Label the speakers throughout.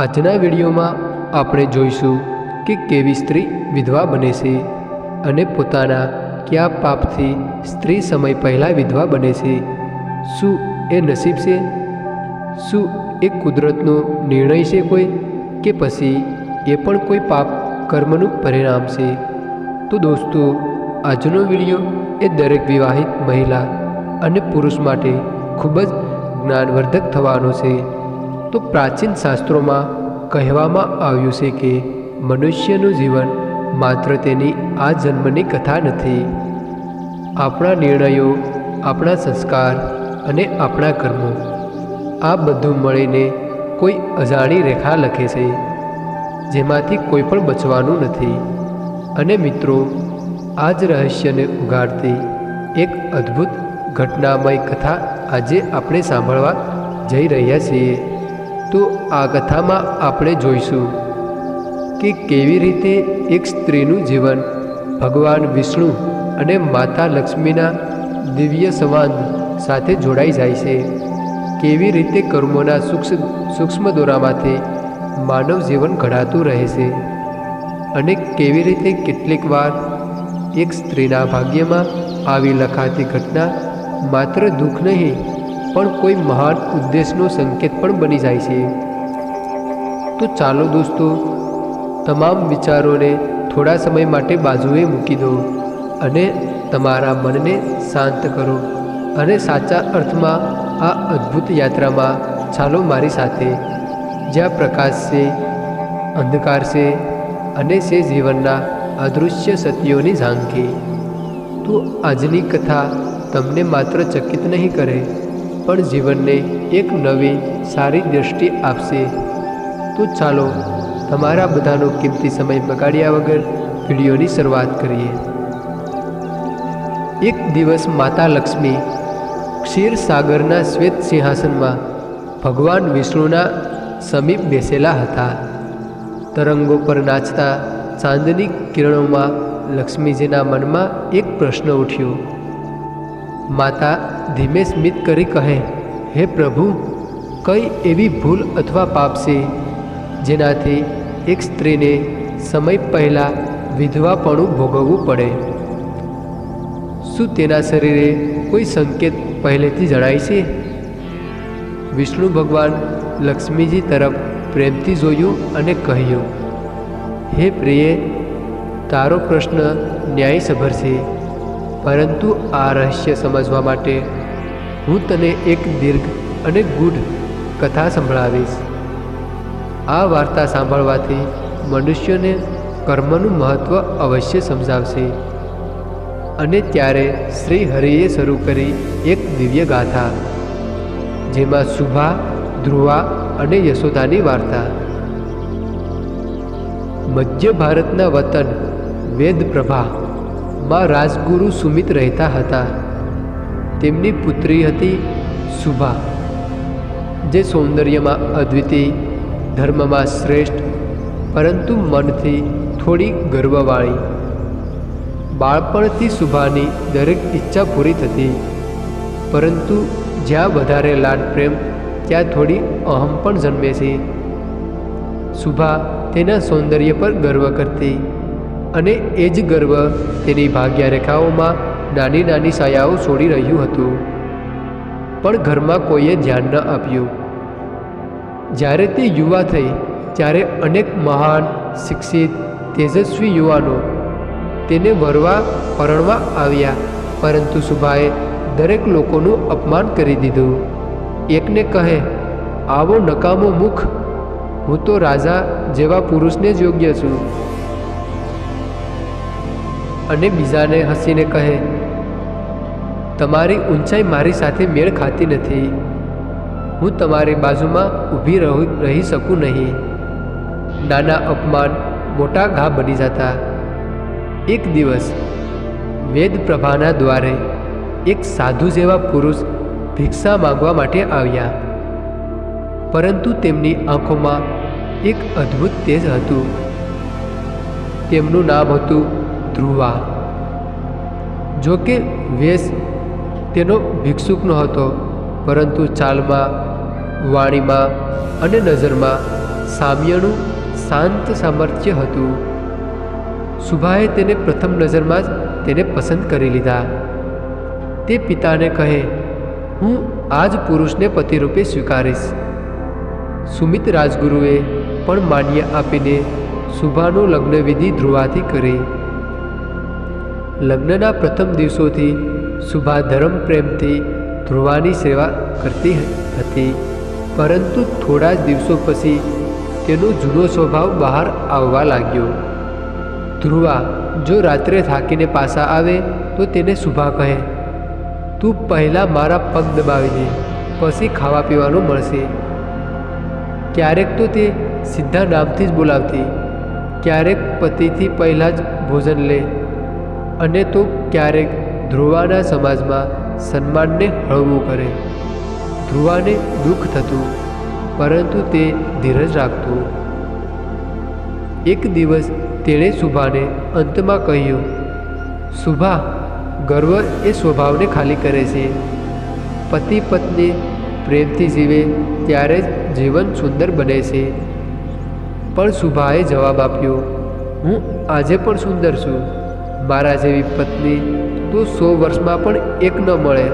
Speaker 1: આજના વિડીયોમાં આપણે જોઈશું કે કેવી સ્ત્રી વિધવા બને છે અને પોતાના કયા પાપથી સ્ત્રી સમય પહેલાં વિધવા બને છે। શું એ નસીબ છે? શું એ કુદરતનો નિર્ણય છે કોઈ, કે પછી એ પણ કોઈ પાપ કર્મનું પરિણામ છે? તો દોસ્તો, આજનો વિડીયો એ દરેક વિવાહિત મહિલા અને પુરુષ માટે ખૂબ જ જ્ઞાનવર્ધક થવાનો છે। તો પ્રાચીન શાસ્ત્રોમાં કહેવામાં આવ્યું છે કે મનુષ્યનું જીવન માત્ર તેની આ જન્મની કથા નથી। આપણા નિર્ણયો, આપણા સંસ્કાર અને આપણા કર્મો, આ બધું મળીને કોઈ અજાણી રેખા લખે છે, જેમાંથી કોઈ પણ બચવાનું નથી। અને મિત્રો, આ જ રહસ્યને ઉઘાડતી એક અદ્ભુત ઘટનામય કથા આજે આપણે સાંભળવા જઈ રહ્યા છીએ। તો આ કથામાં આપણે જોઈશું કે કેવી રીતે એક સ્ત્રીનું જીવન ભગવાન વિષ્ણુ અને માતા લક્ષ્મીના દિવ્ય સંવાદ સાથે જોડાઈ જાય છે। કેવી રીતે કર્મોના સૂક્ષ્મ દોરામાંથી માનવ જીવન ઘડાતું રહે છે, અને કેવી રીતે કેટલીક વાર એક સ્ત્રીના ભાગ્યમાં આવી લખાતી ઘટના માત્ર દુઃખ નહીં પણ કોઈ મહાન ઉદ્દેશનો સંકેત પણ બની જાય છે। તો ચાલો દોસ્તો, તમામ વિચારોને થોડા સમય માટે બાજુએ મૂકી દો અને તમારા મનને શાંત કરો, અને સાચા અર્થમાં આ અદ્ભુત યાત્રામાં ચાલો મારી સાથે, જ્યાં પ્રકાશ છે, અંધકાર છે અને છે જીવનના અદૃશ્ય સત્યોની ઝાંખી। તો આજની કથા તમને માત્ર ચકિત નહીં કરે, પણ જીવનને એક નવી સારી દ્રષ્ટિ આપશે। તો ચાલો તમારા બધાનો કિંમતી સમય બગાડ્યા વગર વિડીયોની શરૂઆત કરીએ। એક દિવસ માતા લક્ષ્મી ક્ષીરસાગરના શ્વેત સિંહાસનમાં ભગવાન વિષ્ણુના સમીપ બેસેલા હતા। તરંગો પર નાચતા ચાંદની કિરણોમાં લક્ષ્મીજીના મનમાં એક પ્રશ્ન ઉઠ્યો। માતા ધીમે સ્મિત કરી કહે, હે પ્રભુ, કઈ એવી ભૂલ અથવા પાપ છે જેનાથી એક સ્ત્રીને સમય પહેલાં વિધવાપણું ભોગવવું પડે? શું તેના શરીરે કોઈ સંકેત પહેલેથી જણાય છે? વિષ્ણુ ભગવાન લક્ષ્મીજી તરફ પ્રેમથી જોયું અને કહ્યું, હે પ્રિય, તારો પ્રશ્ન ન્યાયસભર છે, પરંતુ આ રહસ્ય સમજવા માટે હું તને એક દીર્ઘ અને ગૂઢ કથા સંભળાવીશ। આ વાર્તા સાંભળવાથી મનુષ્યને કર્મનું મહત્ત્વ અવશ્ય સમજાવશે। અને ત્યારે શ્રી હરિએ શરૂ કરી એક દિવ્ય ગાથા, જેમાં શુભા, ધ્રુવા અને યશોદાની વાર્તા। મધ્ય ભારતના વતન વેદપ્રભામાં રાજગુરુ સુમિત રહેતા હતા। તેમની પુત્રી હતી શુભા, જે સૌંદર્યમાં અદ્વિતીય, ધર્મમાં શ્રેષ્ઠ, પરંતુ મનથી થોડી ગર્વવાળી। બાળપણથી શુભાની દરેક ઈચ્છા પૂરી થતી, પરંતુ જ્યાં વધારે લાડ પ્રેમ ત્યાં થોડી અહમ પણ જન્મે છે। શુભા તેના સૌંદર્ય પર ગર્વ કરતી, અને એ જ ગર્વ તેની ભાગ્યરેખાઓમાં નાની નાની છાયાઓ છોડી રહ્યું હતું, પણ ઘરમાં કોઈએ ધ્યાન ન આપ્યું। જ્યારે તે યુવા થઈ ત્યારે અનેક મહાન, શિક્ષિત, તેજસ્વી યુવાનો તેને પરણવા આવ્યા, પરંતુ શુભાએ દરેક લોકોનું અપમાન કરી દીધું। એકને કહે, આવો નકામો મુખ, હું તો રાજા જેવા પુરુષને જ યોગ્ય છું, અને બીજાને હસીને કહે, તમારી ઊંચાઈ મારી સાથે મેળ ખાતી નથી, હું તમારી બાજુમાં ઊભી રહી શકું નહીં। નાના અપમાન મોટા ઘા બની જતા। એક દિવસ વેદપ્રભાના દ્વારે એક સાધુ જેવા પુરુષ ભિક્ષા માંગવા માટે આવ્યા, પરંતુ તેમની આંખોમાં એક અદ્ભુત તેજ હતું। તેમનું નામ હતું ધ્રુવા। જો કે વેશ તેનો ભિક્ષુકનો હતો, પરંતુ ચાલમાં, વાણીમાં અને નજરમાં સામ્યનું શાંત સામર્થ્ય હતું. સુભાએ તેને પ્રથમ નજરમાં જ તેને પસંદ કરી લીધા. તે પિતાને કહે, હું આ જ પુરુષને પતિરૂપે સ્વીકારીશ. સુમિત રાજગુરુએ પણ માન્ય આપીને સુભાનું લગ્નવિધિ ધ્રુવાથી કરી. લગ્નના પ્રથમ દિવસોથી સુભા ધર્મ પ્રેમથી ધ્રુવાની સેવા કરતી હતી, પરંતુ થોડા જ દિવસો પછી તેનો જૂનો સ્વભાવ બહાર આવવા લાગ્યો. ધ્રુવા જો રાત્રે થાકીને પાછા આવે તો તેને સુભા કહે, તું પહેલાં મારા પગ દબાવી દે, પછી ખાવા પીવાનું મળશે. ક્યારેક તો તે સીધા નામથી જ બોલાવતી, ક્યારેક પતિથી પહેલાં જ ભોજન લે, અને તો ક્યારેક ધ્રુવાના સમાજમાં સન્માનને હળવું કરે. ધ્રુવાને દુઃખ થતું, પરંતુ તે ધીરજ રાખતું. એક દિવસ તેણે સુભાને અંતમાં કહ્યું, સુભા, ગર્વ એ સ્વભાવને ખાલી કરે છે. પતિ પત્ની પ્રેમથી જીવે ત્યારે જ જીવન સુંદર બને છે. પણ સુભાએ જવાબ આપ્યો, હું આજે પણ સુંદર છું. મારા જેવી પત્ની તો 100 વર્ષમાં પણ એક ન મળે.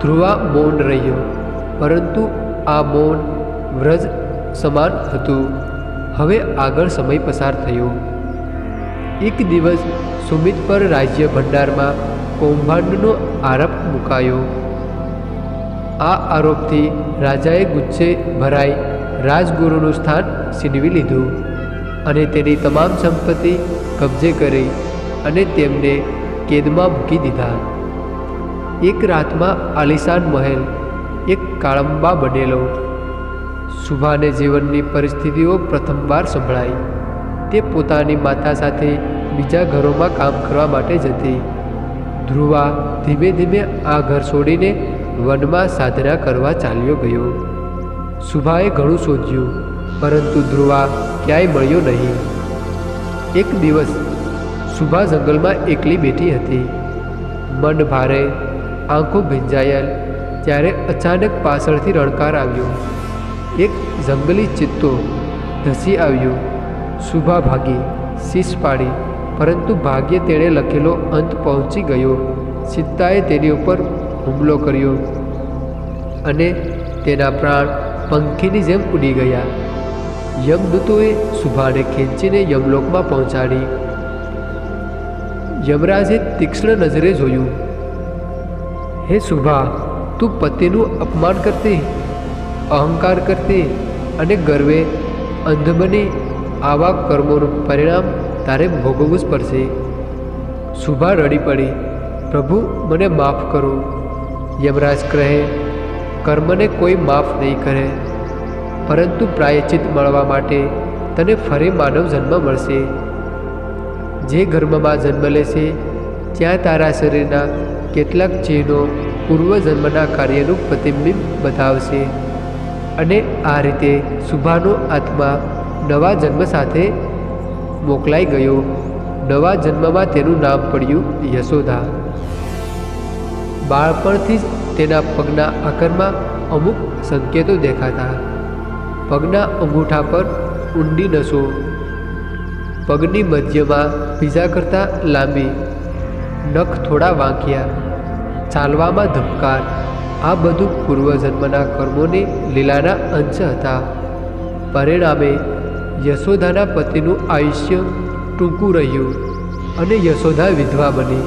Speaker 1: ધ્રુવા મૌન રહ્યો, પરંતુ આ મૌન વ્રજ સમાન હતું. હવે આગળ સમય પસાર થયો. એક દિવસ સુમિત પર રાજ્ય ભંડારમાં કૌભાંડનો આરોપ મુકાયો. આ આરોપથી રાજાએ ગુસ્સે ભરાઈ રાજગુરુનું સ્થાન છીનવી લીધું અને તેની તમામ સંપત્તિ કબજે કરી અને તેમને કેદમાં મૂકી દીધા. એક રાતમાં આલિશાન મહેલ એક કાળંબા બનેલો. સુભાને જીવનની પરિસ્થિતિઓ પ્રથમવાર સંભળાઈ. તે પોતાની માતા સાથે બીજા ઘરોમાં કામ કરવા માટે જતી. ધ્રુવા ધીમે ધીમે આ ઘર છોડીને વનમાં સાધના કરવા ચાલ્યો ગયો. સુભાએ ઘણું શોધ્યું, પરંતુ ધ્રુવા ક્યાંય મળ્યો નહીં. એક દિવસ સુભા જંગલમાં એકલી બેઠી હતી, મન ભારે, આંખો ભીંજાયેલ. ત્યારે અચાનક પાછળથી રણકાર આવ્યો. એક જંગલી ચિત્તો ધસી આવ્યો. સુભા ભાગી, શીશ પાડી, પરંતુ ભાગ્યે તેણે લખેલો અંત પહોંચી ગયો. ચિત્તાએ તેની ઉપર હુમલો કર્યો અને તેના પ્રાણ પંખીની જેમ ઉડી ગયા. યમદૂતોએ સુભાને ખેંચીને યમલોકમાં પહોંચાડી. યમરાજે તીક્ષ્ણ નજરે જોયું. હે સુભા, તું પતિનું અપમાન કરતી, અહંકાર કરતી અને ગર્વે અંધ બની આવા કર્મોનું પરિણામ તારે ભોગવવું જ પડશે. સુભા રડી પડી, પ્રભુ, મને માફ કરો. યમરાજ કહે, કર્મને કોઈ માફ નહીં કરે, પરંતુ પ્રાયશ્ચિત મળવા માટે તને ફરી માનવ જન્મ મળશે. જે ગર્ભમાં જન્મ લેશે ત્યાં તારા શરીરના કેટલાક ચિહ્નો પૂર્વજન્મના કાર્યનું પ્રતિબિંબ બતાવશે, અને આ રીતે સુભાનો આત્મા નવા જન્મ સાથે મોકલાઈ ગયો. નવા જન્મમાં તેનું નામ પડ્યું યશોદા. બાળપણથી જ તેના પગના આકારમાં અમુક સંકેતો દેખાતા. પગના અંગૂઠા પર ઊંડી નસો, પગની મધ્યમાં બીજા કરતાં લાંબી, નખ થોડા વાંક્યા, ચાલવામાં ધબકાર. આ બધું પૂર્વજન્મના કર્મોની લીલાના અંશ હતા. પરિણામે યશોદાના પતિનું આયુષ્ય ટૂંકું રહ્યું અને યશોદા વિધવા બની.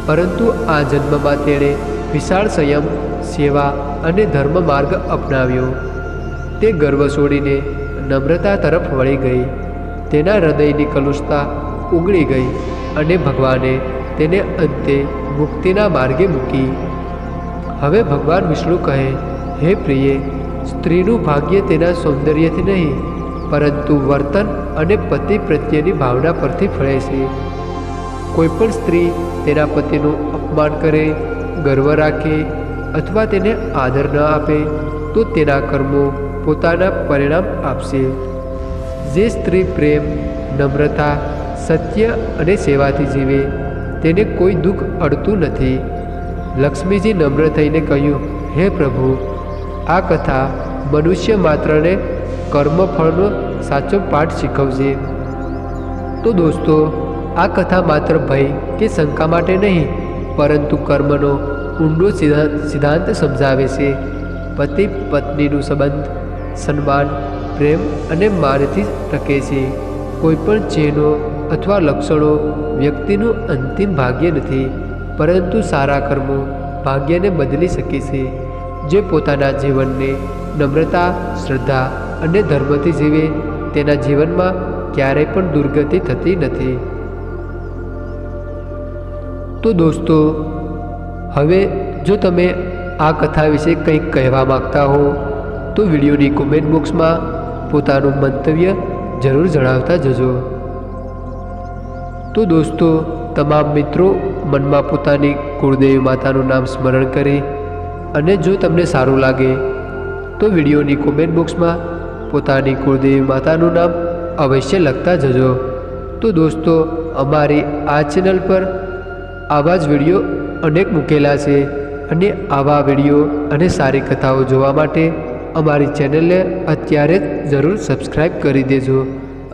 Speaker 1: પરંતુ આ જન્મમાં તેણે વિશાળ સંયમ, સેવા અને ધર્મ માર્ગ અપનાવ્યો. તે ગર્વ છોડીને નમ્રતા તરફ વળી ગઈ. તેના હૃદયની કલુષતા ઉગળી ગઈ અને ભગવાને તેને અંતે મુક્તિના માર્ગે મૂકી. હવે ભગવાન વિષ્ણુ કહે, હે પ્રિયે, સ્ત્રીનું ભાગ્ય તેના સૌંદર્યથી નહીં, પરંતુ વર્તન અને પતિ પ્રત્યેની ભાવના પરથી ફળે છે. કોઈપણ સ્ત્રી તેના પતિનું અપમાન કરે, ગર્વ રાખે અથવા તેને આદર ન આપે તો તેના કર્મો પોતાના પરિણામ આપશે. જે સ્ત્રી પ્રેમ, નમ્રતા, સત્ય અને સેવાથી જીવે તેને કોઈ દુઃખ અડતું નથી. લક્ષ્મીજી નમ્ર થઈને કહ્યું, હે પ્રભુ, આ કથા મનુષ્ય માત્રને કર્મફળનો સાચો પાઠ શીખવશે. તો દોસ્તો, આ કથા માત્ર ભય કે શંકા માટે નહીં, પરંતુ કર્મનો ઊંડો સિદ્ધાંત સમજાવે છે. પતિ પત્નીનું સંબંધ સન્માન, પ્રેમ અને માનથી ટકે છે. કોઈપણ ચિહ્નો અથવા લક્ષણો વ્યક્તિનું અંતિમ ભાગ્ય નથી, પરંતુ સારા કર્મો ભાગ્યને બદલી શકે છે. જે પોતાના જીવનને નમ્રતા, શ્રદ્ધા અને ધર્મથી જીવે તેના જીવનમાં ક્યારેય પણ દુર્ગતિ થતી નથી. તો દોસ્તો, હવે જો તમે આ કથા વિશે કંઈક કહેવા માગતા હો તો વિડીયોની કોમેન્ટ બોક્સમાં પોતાનું મંતવ્ય જરૂર જણાવતા જજો. તો દોસ્તો, તમામ મિત્રો મનમાં પોતાની કુળદેવી માતાનું નામ સ્મરણ કરે, અને જો તમને સારું લાગે તો વિડીયોની કોમેન્ટ બોક્સમાં પોતાની કુળદેવી માતાનું નામ અવશ્ય લખતા જજો. તો દોસ્તો, અમારી આ ચેનલ પર આવા જ વિડીયો અનેક મૂકેલા છે, અને આવા વિડીયો અને સારી કથાઓ જોવા માટે અમારી ચેનલને અત્યારે જ જરૂર સબસ્ક્રાઈબ કરી દેજો,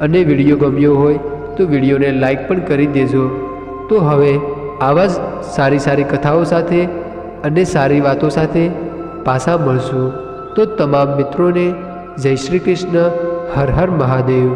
Speaker 1: અને વિડીયો ગમ્યો હોય તો વિડીયોને લાઈક પણ કરી દેજો. તો હવે આવા જ સારી કથાઓ સાથે અને સારી વાતો સાથે પાછા મળશું. તો તમામ મિત્રોને જય શ્રી કૃષ્ણ. હર હર મહાદેવ.